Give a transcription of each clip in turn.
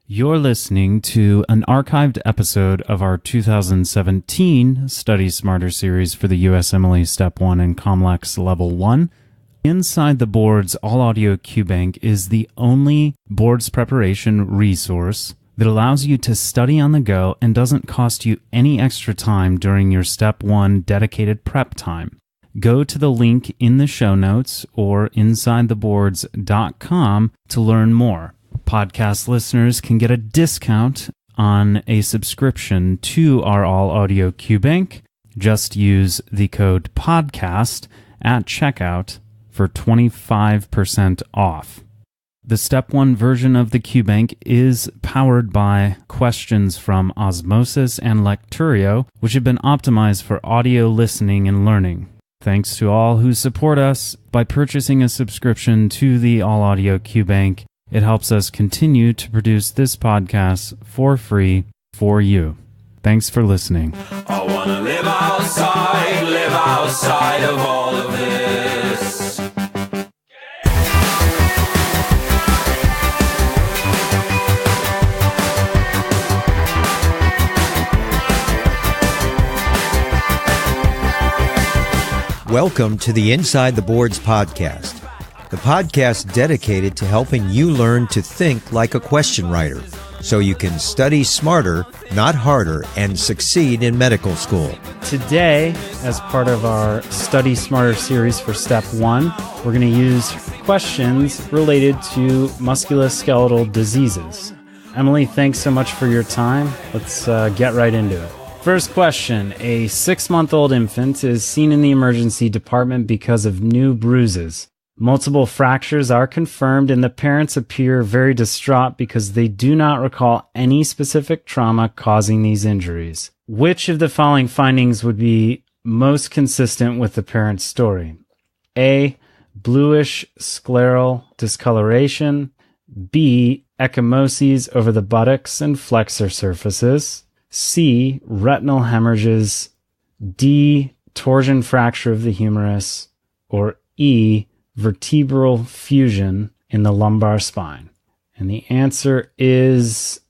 You're listening to an archived episode of our 2017 Study Smarter series for the USMLE Step 1 and COMLEX Level 1. Inside the Board's All-Audio QBank is the only boards preparation resource that allows you to study on the go and doesn't cost you any extra time during your Step 1 dedicated prep time. Go to the link in the show notes or insidetheboards.com to learn more. Podcast listeners can get a discount on a subscription to our all-audio QBank. Just use the code PODCAST at checkout for 25% off. The Step 1 version of the QBank is powered by questions from Osmosis and Lecturio, which have been optimized for audio listening and learning. Thanks to all who support us by purchasing a subscription to the all-audio QBank. It helps us continue to produce this podcast for free for you. Thanks for listening. I want to live outside of all of this. Welcome to the Inside the Boards podcast, the podcast dedicated to helping you learn to think like a question writer so you can study smarter, not harder, and succeed in medical school. Today, as part of our Study Smarter series for Step 1, we're going to use questions related to musculoskeletal diseases. Emily, thanks so much for your time. Let's get right into it. First question. A 6-month-old infant is seen in the emergency department because of new bruises. Multiple fractures are confirmed and the parents appear very distraught because they do not recall any specific trauma causing these injuries. Which of the following findings would be most consistent with the parent's story? A. Bluish scleral discoloration. B. Ecchymoses over the buttocks and flexor surfaces. C. Retinal hemorrhages. D. Torsion fracture of the humerus. Or E. Vertebral fusion in the lumbar spine. And the answer is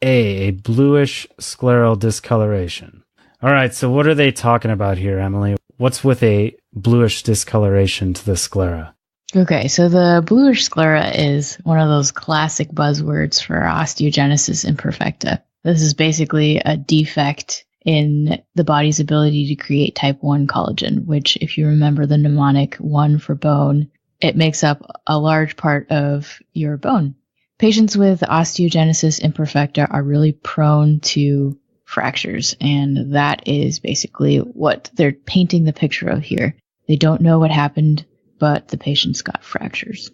A. Bluish scleral discoloration. All right, so what are they talking about here, Emily? What's with a bluish discoloration to the sclera? Okay, so the bluish sclera is one of those classic buzzwords for osteogenesis imperfecta. This is basically a defect in the body's ability to create type 1 collagen, which, if you remember the mnemonic 1 for bone, it makes up a large part of your bone. Patients with osteogenesis imperfecta are really prone to fractures, and that is basically what they're painting the picture of here. They don't know what happened, but the patient's got fractures.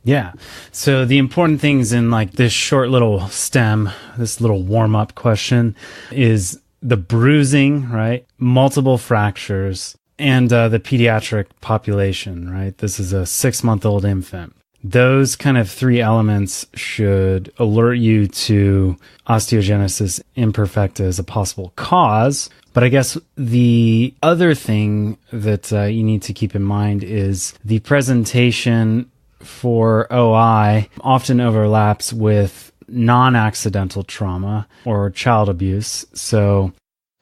Yeah. So the important things in like this short little stem, this little warm-up question is the bruising, right? Multiple fractures, and the pediatric population, right? This is a 6-month-old infant. Those kind of 3 elements should alert you to osteogenesis imperfecta as a possible cause. But I guess the other thing that you need to keep in mind is the presentation for OI often overlaps with non-accidental trauma or child abuse. So,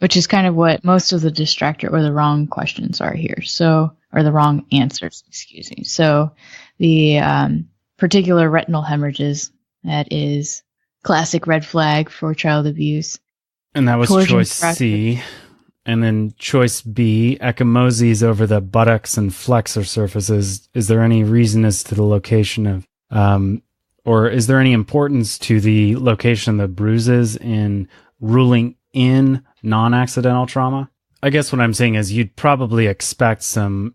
which is kind of what most of the distractor or the wrong questions are here. So, or the wrong answers, excuse me. So the particular retinal hemorrhages, that is classic red flag for child abuse. And that was choice C. And then choice B, ecchymoses over the buttocks and flexor surfaces. Is there any reason as to the location of, or is there any importance to the location of the bruises in ruling in non-accidental trauma? I guess what I'm saying is you'd probably expect some,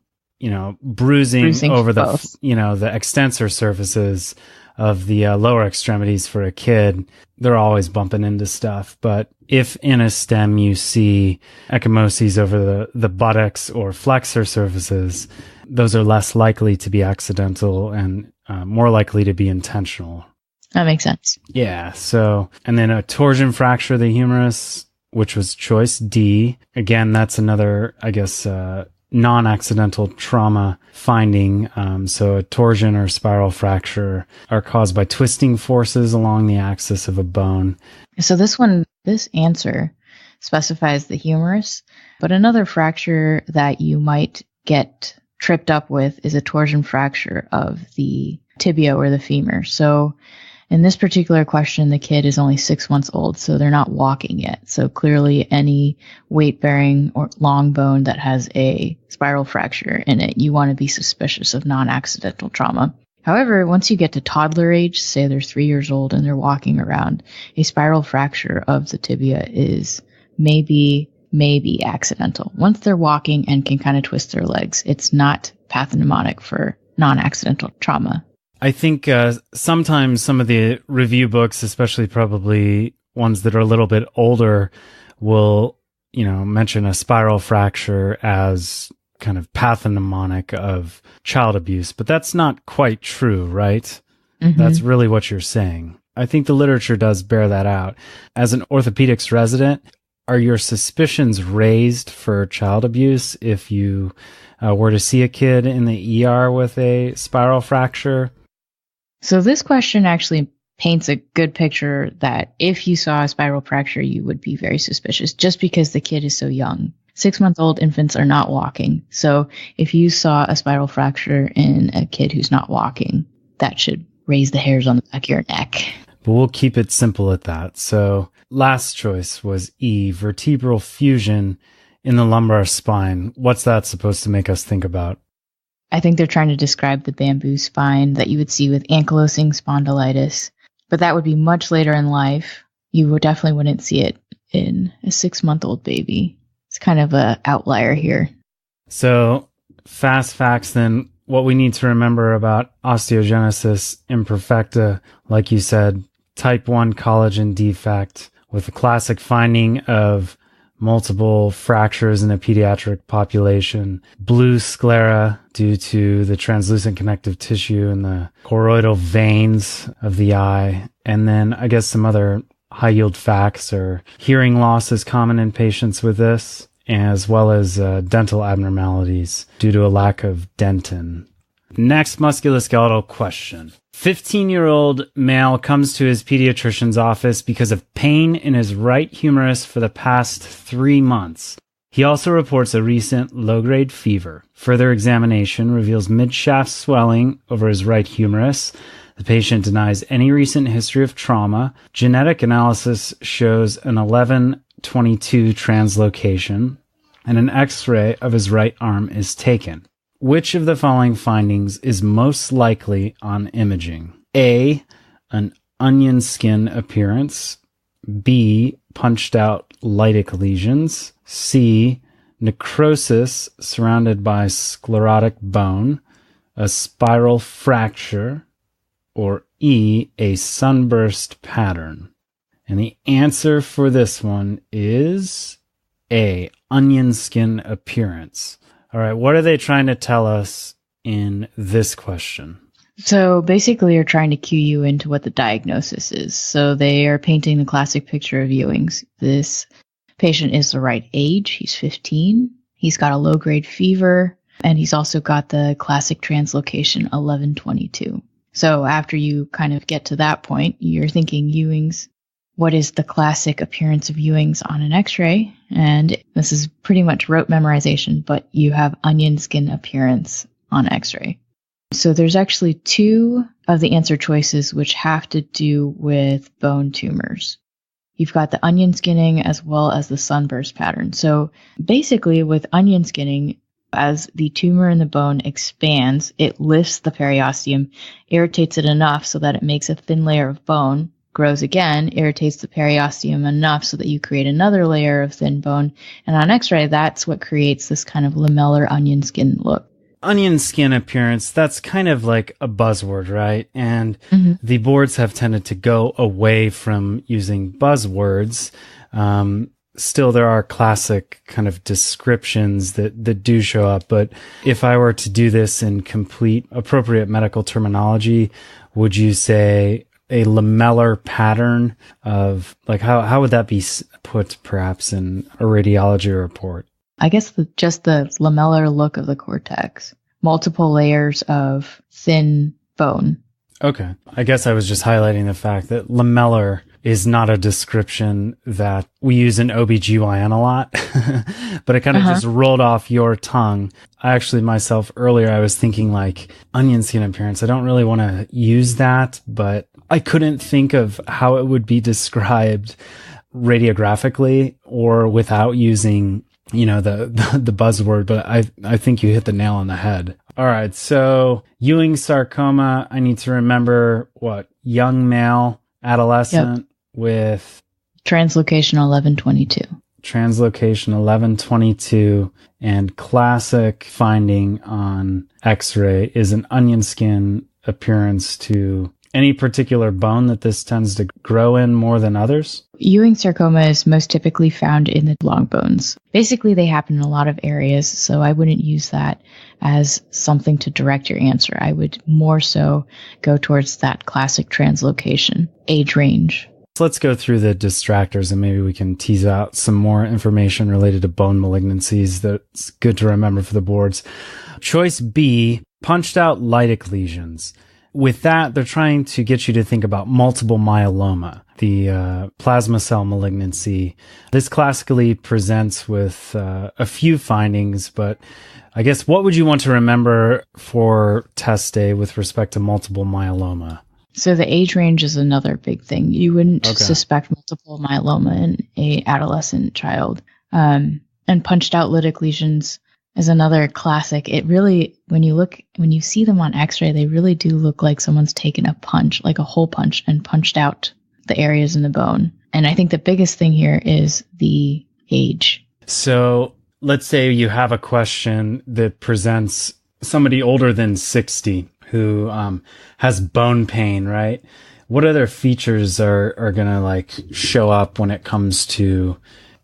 bruising over the, the extensor surfaces of the lower extremities for a kid. They're always bumping into stuff. But if in a stem you see ecchymoses over the buttocks or flexor surfaces, those are less likely to be accidental and more likely to be intentional. That makes sense. Yeah. So, and then a torsion fracture of the humerus, which was choice D. Again, that's another, I guess, non-accidental trauma finding. So a torsion or spiral fracture are caused by twisting forces along the axis of a bone. So this answer specifies the humerus, but another fracture that you might get tripped up with is a torsion fracture of the tibia or the femur. So in this particular question, the kid is only 6 months old, so they're not walking yet. So clearly any weight-bearing or long bone that has a spiral fracture in it, you want to be suspicious of non-accidental trauma. However, once you get to toddler age, say they're 3 years old and they're walking around, a spiral fracture of the tibia is maybe accidental. Once they're walking and can kind of twist their legs, it's not pathognomonic for non-accidental trauma. I think sometimes some of the review books, especially probably ones that are a little bit older, will, mention a spiral fracture as kind of pathognomonic of child abuse, but that's not quite true, right? Mm-hmm. That's really what you're saying. I think the literature does bear that out. As an orthopedics resident, are your suspicions raised for child abuse if you were to see a kid in the ER with a spiral fracture? So this question actually paints a good picture that if you saw a spiral fracture, you would be very suspicious just because the kid is so young. 6-month-old infants are not walking. So if you saw a spiral fracture in a kid who's not walking, that should raise the hairs on the back of your neck. But we'll keep it simple at that. So last choice was E, vertebral fusion in the lumbar spine. What's that supposed to make us think about? I think they're trying to describe the bamboo spine that you would see with ankylosing spondylitis, but that would be much later in life. You definitely wouldn't see it in a 6-month-old baby. It's kind of an outlier here. So fast facts then. What we need to remember about osteogenesis imperfecta, like you said, type 1 collagen defect with a classic finding of multiple fractures in a pediatric population, blue sclera due to the translucent connective tissue in the choroidal veins of the eye. And then I guess some other high yield facts are hearing loss is common in patients with this, as well as dental abnormalities due to a lack of dentin. Next musculoskeletal question. 15-year-old male comes to his pediatrician's office because of pain in his right humerus for the past 3 months. He also reports a recent low-grade fever. Further examination reveals mid-shaft swelling over his right humerus. The patient denies any recent history of trauma. Genetic analysis shows an 1122 translocation, and an X-ray of his right arm is taken. Which of the following findings is most likely on imaging? A, an onion skin appearance. B, punched out lytic lesions. C, necrosis surrounded by sclerotic bone. A spiral fracture. Or E, a sunburst pattern. And the answer for this one is A, onion skin appearance. All right, what are they trying to tell us in this question? So basically you're trying to cue you into what the diagnosis is. So they are painting the classic picture of Ewing's. This patient is the right age. He's 15. He's got a low-grade fever, and he's also got the classic translocation 1122. So after you kind of get to that point, you're thinking Ewing's. What is the classic appearance of Ewing's on an X-ray? And this is pretty much rote memorization, but you have onion skin appearance on X-ray. So there's actually 2 of the answer choices which have to do with bone tumors. You've got the onion skinning as well as the sunburst pattern. So basically with onion skinning, as the tumor in the bone expands, it lifts the periosteum, irritates it enough so that it makes a thin layer of bone, grows again, irritates the periosteum enough so that you create another layer of thin bone. And on X-ray, that's what creates this kind of lamellar onion skin look. Onion skin appearance, that's kind of like a buzzword, right? And the boards have tended to go away from using buzzwords. Still, there are classic kind of descriptions that do show up. But if I were to do this in complete appropriate medical terminology, would you say a lamellar pattern of, like, how would that be put perhaps in a radiology report? I guess just the lamellar look of the cortex. Multiple layers of thin bone. Okay. I guess I was just highlighting the fact that lamellar is not a description that we use in OBGYN a lot, but it kind of just rolled off your tongue. I actually myself earlier, I was thinking like onion skin appearance. I don't really want to use that, but I couldn't think of how it would be described radiographically or without using, the buzzword, but I think you hit the nail on the head. All right. So Ewing sarcoma, I need to remember young male, adolescent with translocation 1122. Translocation 1122, and classic finding on X-ray is an onion skin appearance to any particular bone that this tends to grow in more than others? Ewing sarcoma is most typically found in the long bones. Basically, they happen in a lot of areas, so I wouldn't use that as something to direct your answer. I would more so go towards that classic translocation age range. So let's go through the distractors and maybe we can tease out some more information related to bone malignancies that's good to remember for the boards. Choice B, punched out lytic lesions. With that, they're trying to get you to think about multiple myeloma, the plasma cell malignancy. This classically presents with a few findings, but I guess what would you want to remember for test day with respect to multiple myeloma? So the age range is another big thing. You wouldn't suspect multiple myeloma in a adolescent child. And punched out lytic lesions is another classic. It really, when you see them on X-ray, they really do look like someone's taken a punch, like a hole punch, and punched out the areas in the bone. And I think the biggest thing here is the age. So let's say you have a question that presents somebody older than 60 who has bone pain, right? What other features are going to show up when it comes to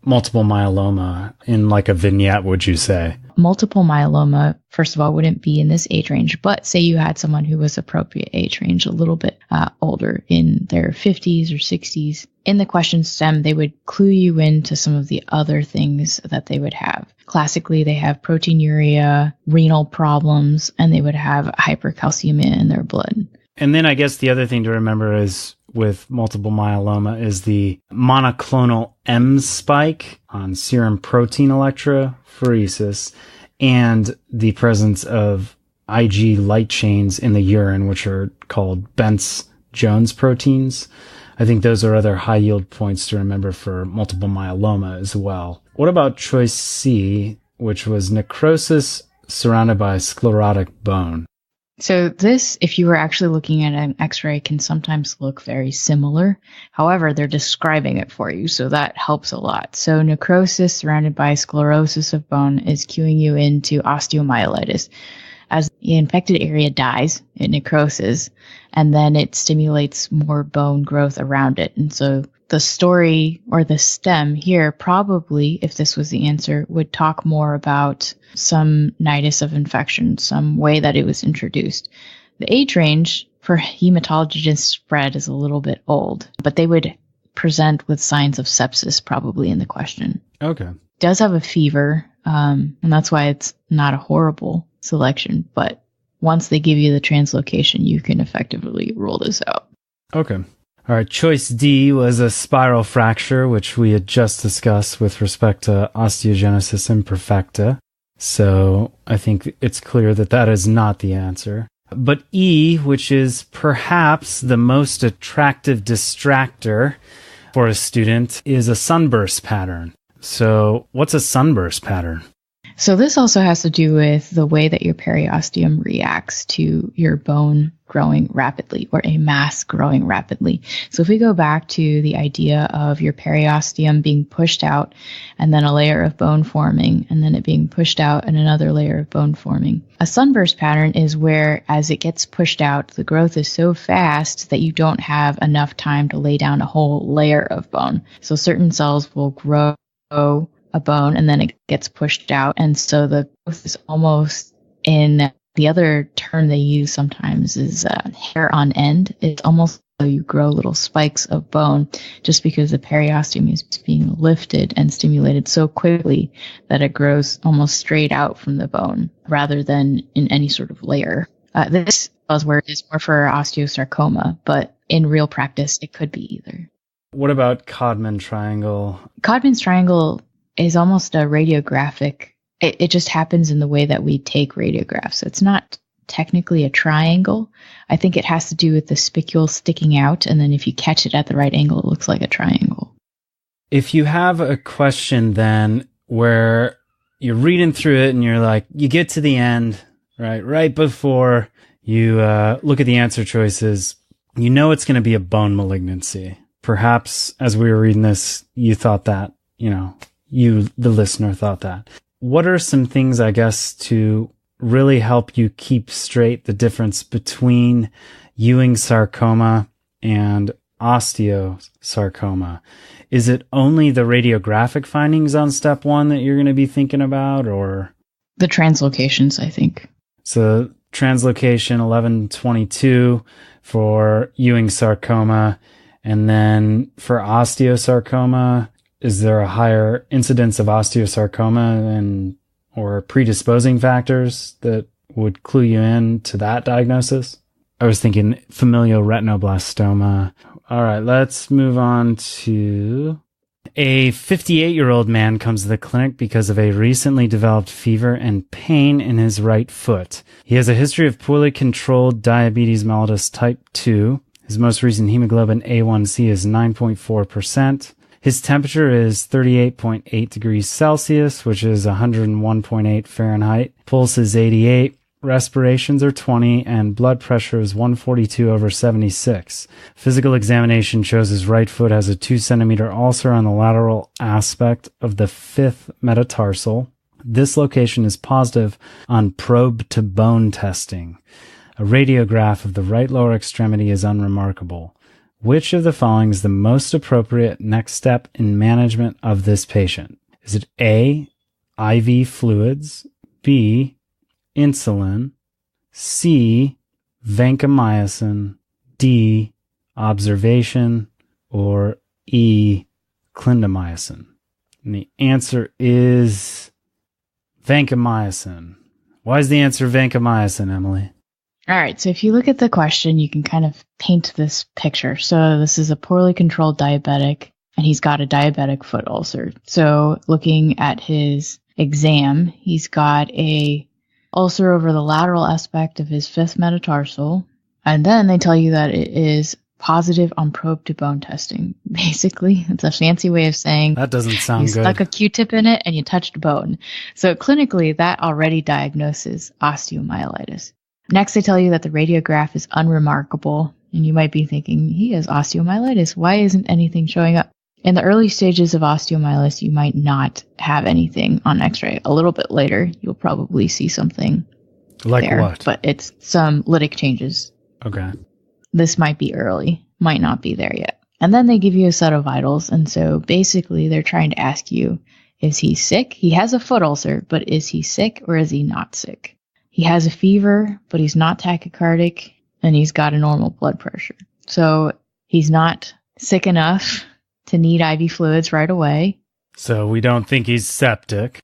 multiple myeloma in a vignette, would you say? Multiple myeloma, first of all, wouldn't be in this age range, but say you had someone who was appropriate age range, a little bit older, in their 50s or 60s. In the question stem, they would clue you into some of the other things that they would have. Classically, they have proteinuria, renal problems, and they would have hypercalcemia in their blood. And then I guess the other thing to remember is with multiple myeloma is the monoclonal M spike on serum protein electrophoresis and the presence of Ig light chains in the urine, which are called Bence-Jones proteins. I think those are other high yield points to remember for multiple myeloma as well. What about choice C, which was necrosis surrounded by sclerotic bone? So this, if you were actually looking at an X-ray, can sometimes look very similar. However, they're describing it for you, so that helps a lot. So necrosis surrounded by sclerosis of bone is cueing you into osteomyelitis. As the infected area dies, it necroses, and then it stimulates more bone growth around it. And so the story or the stem here probably, if this was the answer, would talk more about some nidus of infection, some way that it was introduced. The age range for hematologist spread is a little bit old, but they would present with signs of sepsis probably in the question. Okay. Does have a fever, and that's why it's not a horrible selection, but once they give you the translocation, you can effectively rule this out. Okay. All right, choice D was a spiral fracture, which we had just discussed with respect to osteogenesis imperfecta. So I think it's clear that that is not the answer. But E, which is perhaps the most attractive distractor for a student, is a sunburst pattern. So what's a sunburst pattern? So this also has to do with the way that your periosteum reacts to your bone growing rapidly or a mass growing rapidly. So if we go back to the idea of your periosteum being pushed out and then a layer of bone forming and then it being pushed out and another layer of bone forming. A sunburst pattern is where as it gets pushed out, the growth is so fast that you don't have enough time to lay down a whole layer of bone. So certain cells will grow a bone and then it gets pushed out. And so the growth is almost in the other term they use sometimes is hair on end. It's almost you grow little spikes of bone just because the periosteum is being lifted and stimulated so quickly that it grows almost straight out from the bone rather than in any sort of layer. This buzzword is more for osteosarcoma, but in real practice, it could be either. What about Codman triangle? Codman's triangle is almost a radiographic. It just happens in the way that we take radiographs. So it's not technically a triangle. I think it has to do with the spicule sticking out, and then if you catch it at the right angle, it looks like a triangle. If you have a question then where you're reading through it and you're like, you get to the end, right before you look at the answer choices, you know it's going to be a bone malignancy. Perhaps as we were reading this, you thought that, you, the listener, thought that. What are some things, I guess, to really help you keep straight the difference between Ewing sarcoma and osteosarcoma? Is it only the radiographic findings on step 1 that you're going to be thinking about, or? The translocations, I think. So translocation 1122 for Ewing sarcoma. And then for osteosarcoma, is there a higher incidence of osteosarcoma or predisposing factors that would clue you in to that diagnosis? I was thinking familial retinoblastoma. All right, let's move on to a 58-year-old man comes to the clinic because of a recently developed fever and pain in his right foot. He has a history of poorly controlled diabetes mellitus type 2. His most recent hemoglobin A1C is 9.4%. His temperature is 38.8 degrees Celsius, which is 101.8 Fahrenheit. Pulse is 88. Respirations are 20, and blood pressure is 142/76. Physical examination shows his right foot has a 2-centimeter ulcer on the lateral aspect of the 5th metatarsal. This location is positive on probe-to-bone testing. A radiograph of the right lower extremity is unremarkable. Which of the following is the most appropriate next step in management of this patient? Is it A, IV fluids, B, insulin, C, vancomycin, D, observation, or E, clindamycin? And the answer is vancomycin. Why is the answer vancomycin, Emily? All right, so if you look at the question, you can kind of paint this picture. So this is a poorly controlled diabetic, and he's got a diabetic foot ulcer. So looking at his exam, he's got a ulcer over the lateral aspect of his 5th metatarsal, and then they tell you that it is positive on probe-to-bone testing. Basically, it's a fancy way of saying that doesn't sound good. You stuck a Q-tip in it and you touched bone. So clinically, that already diagnoses osteomyelitis. Next, they tell you that the radiograph is unremarkable, and you might be thinking, he has osteomyelitis. Why isn't anything showing up? In the early stages of osteomyelitis, you might not have anything on x-ray. A little bit later, you'll probably see something like there, what? but it's some lytic changes. Okay. This might be early, might not be there yet. And then they give you a set of vitals, and so basically they're trying to ask you, is he sick? He has a foot ulcer, but is he sick or is he not sick? He has a fever, but he's not tachycardic, and he's got a normal blood pressure. So he's not sick enough to need IV fluids right away. So we don't think he's septic.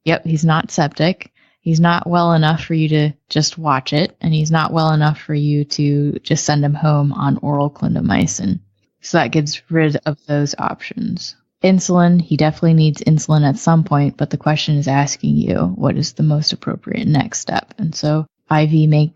Yep, he's not septic. He's not well enough for you to just watch it, and he's not well enough for you to just send him home on oral clindamycin. So that gets rid of those options. Insulin, he definitely needs insulin at some point, but the question is asking you, what is the most appropriate next step? And so IV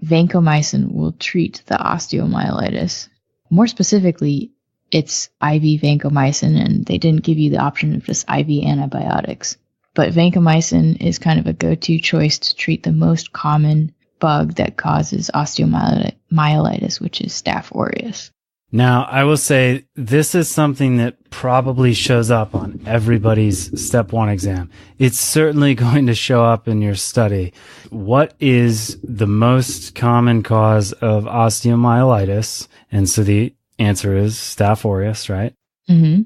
vancomycin will treat the osteomyelitis. More specifically, it's IV vancomycin, and they didn't give you the option of just IV antibiotics. But vancomycin is kind of a go-to choice to treat the most common bug that causes osteomyelitis, which is Staph aureus. Now, I will say this is something that probably shows up on everybody's step 1 exam. It's certainly going to show up in your study. What is the most common cause of osteomyelitis? And so the answer is Staph aureus, right? Mm-hmm.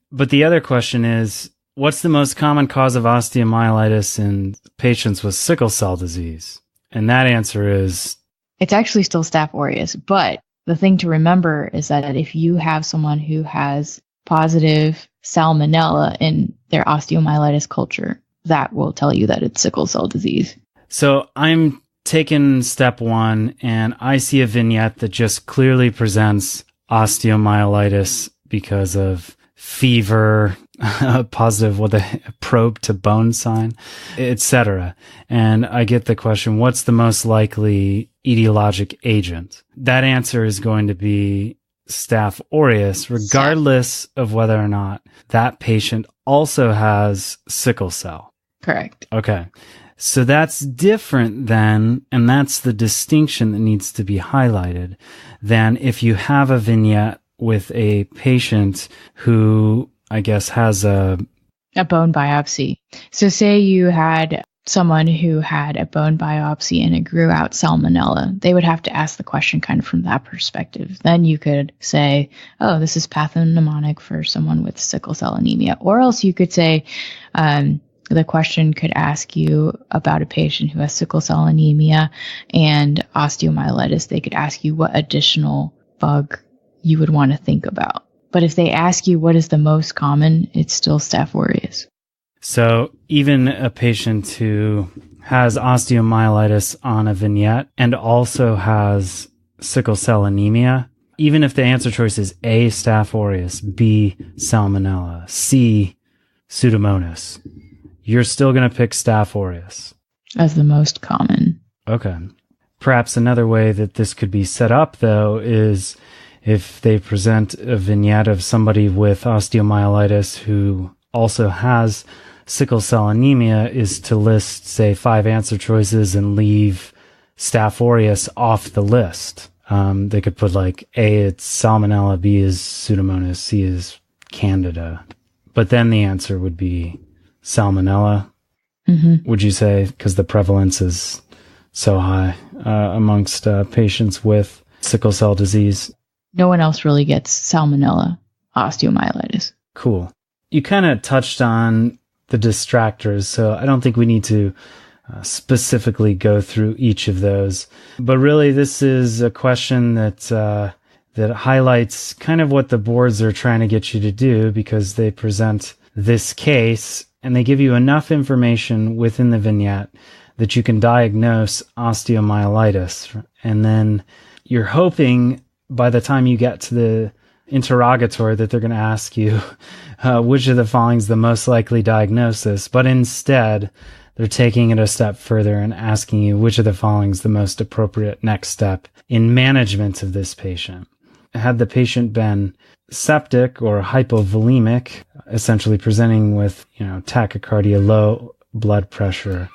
But the other question is, what's the most common cause of osteomyelitis in patients with sickle cell disease? And that answer is... It's actually still Staph aureus, but the thing to remember is that if you have someone who has positive salmonella in their osteomyelitis culture, that will tell you that it's sickle cell disease. So I'm taking step one and I see a vignette that just clearly presents osteomyelitis because of fever, positive with a probe to bone sign, etc. And I get the question, what's the most likely etiologic agent? That answer is going to be Staph aureus, regardless of whether or not that patient also has sickle cell. Correct. Okay. So that's different than, and that's the distinction that needs to be highlighted, than if you have a vignette with a patient who, I guess, has a bone biopsy. So say you had someone who had a bone biopsy and it grew out salmonella. They would have to ask the question kind of from that perspective. Then you could say, oh, this is pathognomonic for someone with sickle cell anemia. Or else you could say, the question could ask you about a patient who has sickle cell anemia and osteomyelitis. They could ask you what additional bug you would want to think about. But if they ask you what is the most common, it's still Staph aureus. So even a patient who has osteomyelitis on a vignette and also has sickle cell anemia, even if the answer choice is A, Staph aureus, B, salmonella, C, Pseudomonas, you're still going to pick Staph aureus as the most common. Okay. Perhaps another way that this could be set up, though, is if they present a vignette of somebody with osteomyelitis who also has sickle cell anemia, is to list, say, 5 answer choices and leave Staph aureus off the list. They could put like A, it's salmonella, B is Pseudomonas, C is Candida. But then the answer would be salmonella, would you say, because the prevalence is so high amongst patients with sickle cell disease? No one else really gets salmonella osteomyelitis. Cool. You kind of touched on the distractors, so I don't think we need to specifically go through each of those. But really, this is a question that highlights kind of what the boards are trying to get you to do, because they present this case and they give you enough information within the vignette that you can diagnose osteomyelitis. And then you're hoping by the time you get to the interrogatory that they're going to ask you which of the following is the most likely diagnosis. But instead, they're taking it a step further and asking you which of the following is the most appropriate next step in management of this patient. Had the patient been septic or hypovolemic, essentially presenting with, tachycardia, low blood pressure,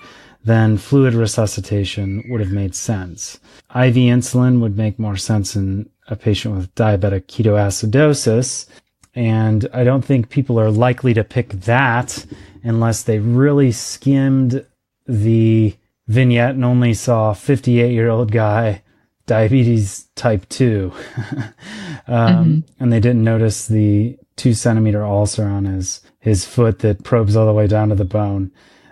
then fluid resuscitation would have made sense. IV insulin would make more sense in a patient with diabetic ketoacidosis, and I don't think people are likely to pick that unless they really skimmed the vignette and only saw a 58-year-old guy, diabetes type 2, and they didn't notice the 2-centimeter ulcer on his foot that probes all the way down to the bone.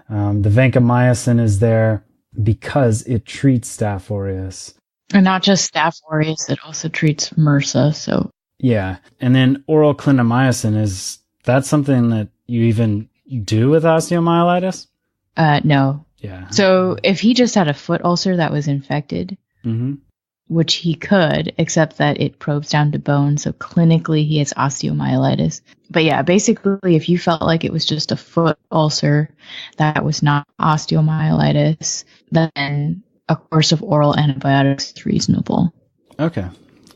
The vancomycin is there because it treats Staph aureus. And not just Staph aureus, it also treats MRSA. So yeah. And then oral clindamycin, is that something that you even do with osteomyelitis? No. Yeah. So if he just had a foot ulcer that was infected, which he could, except that it probes down to bone, so clinically he has osteomyelitis. But yeah, basically, if you felt like it was just a foot ulcer that was not osteomyelitis, then a course of oral antibiotics is reasonable. Okay,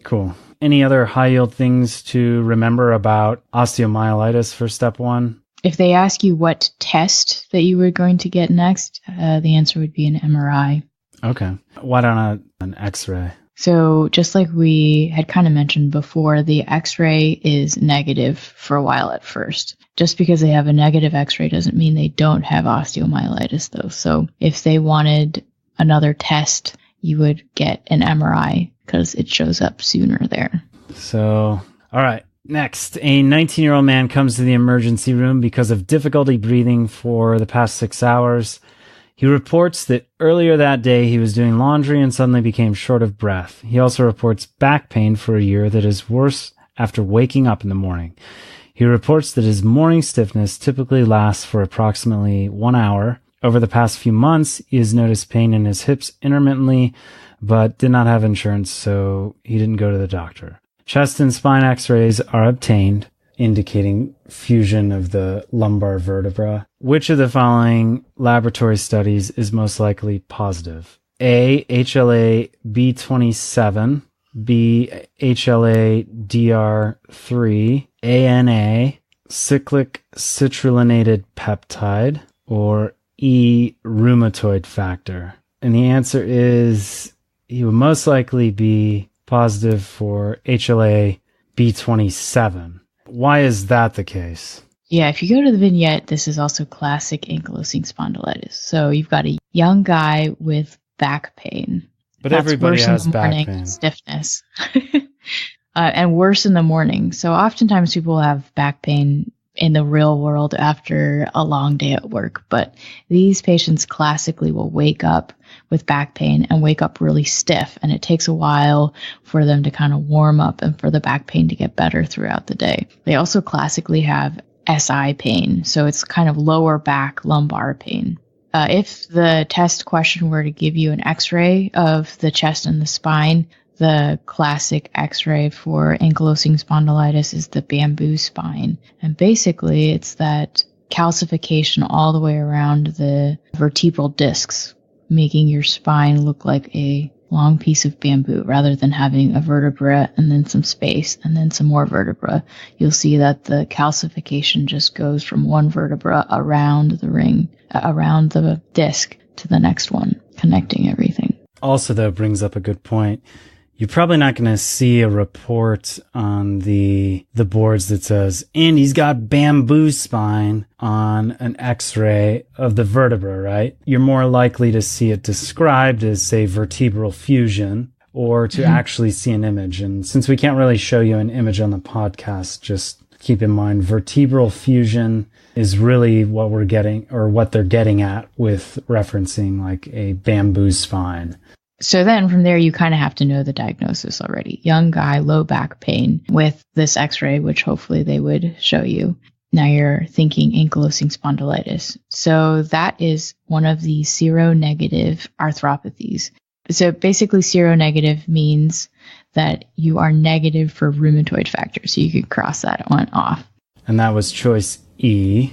cool. Any other high-yield things to remember about osteomyelitis for step 1? If they ask you what test that you were going to get next, the answer would be an MRI. Okay. Why not an X-ray? So just like we had kind of mentioned before, the X-ray is negative for a while at first. Just because they have a negative X-ray doesn't mean they don't have osteomyelitis, though. So if they wanted another test, you would get an MRI because it shows up sooner there. So, all right. Next, a 19-year-old man comes to the emergency room because of difficulty breathing for the past 6 hours. He reports that earlier that day he was doing laundry and suddenly became short of breath. He also reports back pain for a year that is worse after waking up in the morning. He reports that his morning stiffness typically lasts for approximately 1 hour. Over the past few months, he has noticed pain in his hips intermittently, but did not have insurance, so he didn't go to the doctor. Chest and spine x-rays are obtained, indicating fusion of the lumbar vertebra. Which of the following laboratory studies is most likely positive? A. HLA B27, B. HLA DR3, ANA, cyclic citrullonated peptide, or E. rheumatoid factor. And the answer is he would most likely be positive for HLA B27. Why is that the case? Yeah, if you go to the vignette, this is also classic ankylosing spondylitis. So you've got a young guy with back pain. But That's everybody worse has in the back morning, pain. stiffness. And worse in the morning. So oftentimes people have back pain in the real world after a long day at work. But these patients classically will wake up with back pain and wake up really stiff. And it takes a while for them to kind of warm up and for the back pain to get better throughout the day. They also classically have SI pain. So it's kind of lower back lumbar pain. If the test question were to give you an x-ray of the chest and the spine, the classic x-ray for ankylosing spondylitis is the bamboo spine. And basically it's that calcification all the way around the vertebral discs, making your spine look like a long piece of bamboo rather than having a vertebra and then some space and then some more vertebra. You'll see that the calcification just goes from one vertebra around the ring, around the disc to the next one, connecting everything. Also, though, brings up a good point. You're probably not going to see a report on the boards that says, and he's got bamboo spine on an x-ray of the vertebra, right? You're more likely to see it described as, say, vertebral fusion, or to actually see an image. And since we can't really show you an image on the podcast, just keep in mind vertebral fusion is really what we're getting, or what they're getting at with referencing like a bamboo spine. So then from there, you kind of have to know the diagnosis already. Young guy, low back pain with this x-ray, which hopefully they would show you. Now you're thinking ankylosing spondylitis. So that is one of the seronegative arthropathies. So basically seronegative means that you are negative for rheumatoid factor. So you could cross that one off. And that was choice E.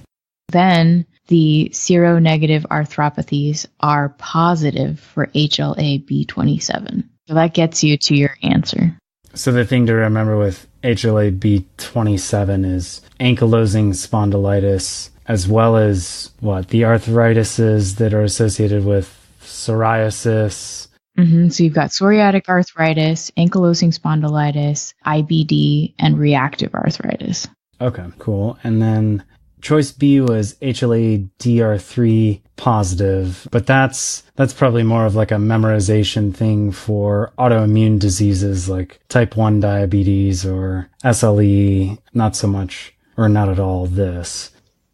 Then the seronegative arthropathies are positive for HLA-B27. So that gets you to your answer. So the thing to remember with HLA-B27 is ankylosing spondylitis, as well as the arthritises that are associated with psoriasis. So you've got psoriatic arthritis, ankylosing spondylitis, IBD, and reactive arthritis. Okay, cool. And then choice B was HLA-DR3 positive, but that's probably more of like a memorization thing for autoimmune diseases like type 1 diabetes or SLE, not so much, or not at all this.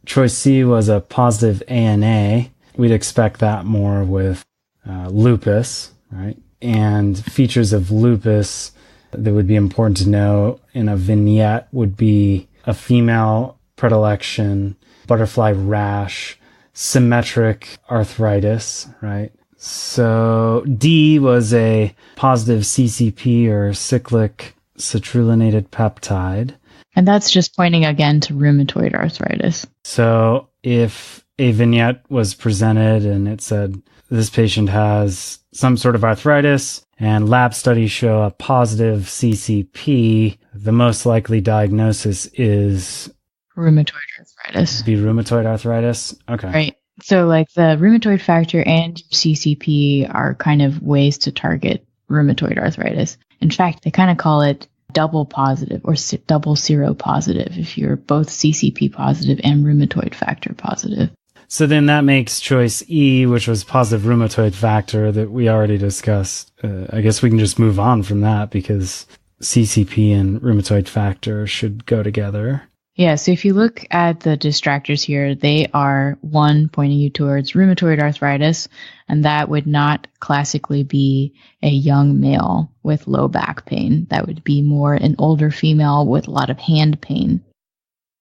Choice C was a positive ANA. We'd expect that more with lupus, right? And features of lupus that would be important to know in a vignette would be a female predilection, butterfly rash, symmetric arthritis, right? So D was a positive CCP, or cyclic citrullonated peptide. And that's just pointing again to rheumatoid arthritis. So if a vignette was presented and it said this patient has some sort of arthritis and lab studies show a positive CCP, the most likely diagnosis is rheumatoid arthritis. Be rheumatoid arthritis? Okay. Right. So like the rheumatoid factor and CCP are kind of ways to target rheumatoid arthritis. In fact, they kind of call it double positive or double seropositive if you're both CCP positive and rheumatoid factor positive. So then that makes choice E, which was positive rheumatoid factor that we already discussed. I guess we can just move on from that because CCP and rheumatoid factor should go together. Yeah, so if you look at the distractors here, they are one pointing you towards rheumatoid arthritis, and that would not classically be a young male with low back pain. That would be more an older female with a lot of hand pain.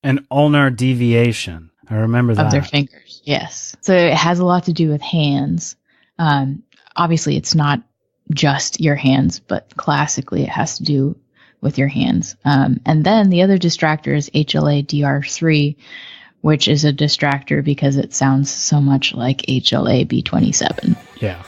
An ulnar deviation. I remember that. Of their fingers, yes. So it has a lot to do with hands. Obviously, it's not just your hands, but classically it has to do with your hands. And then the other distractor is HLA-DR3, which is a distractor because it sounds so much like HLA-B27. Yeah.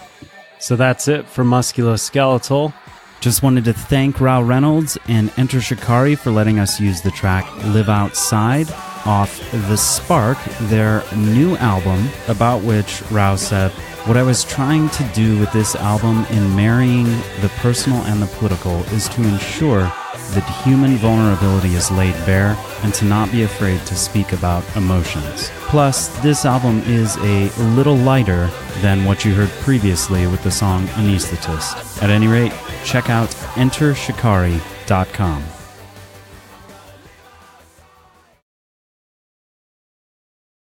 So that's it for musculoskeletal. Just wanted to thank Rao Reynolds and Enter Shikari for letting us use the track Live Outside off The Spark, their new album, about which Rao said, "What I was trying to do with this album in marrying the personal and the political is to ensure that human vulnerability is laid bare and to not be afraid to speak about emotions. Plus, this album is a little lighter than what you heard previously with the song Anesthetist. At any rate, check out entershikari.com.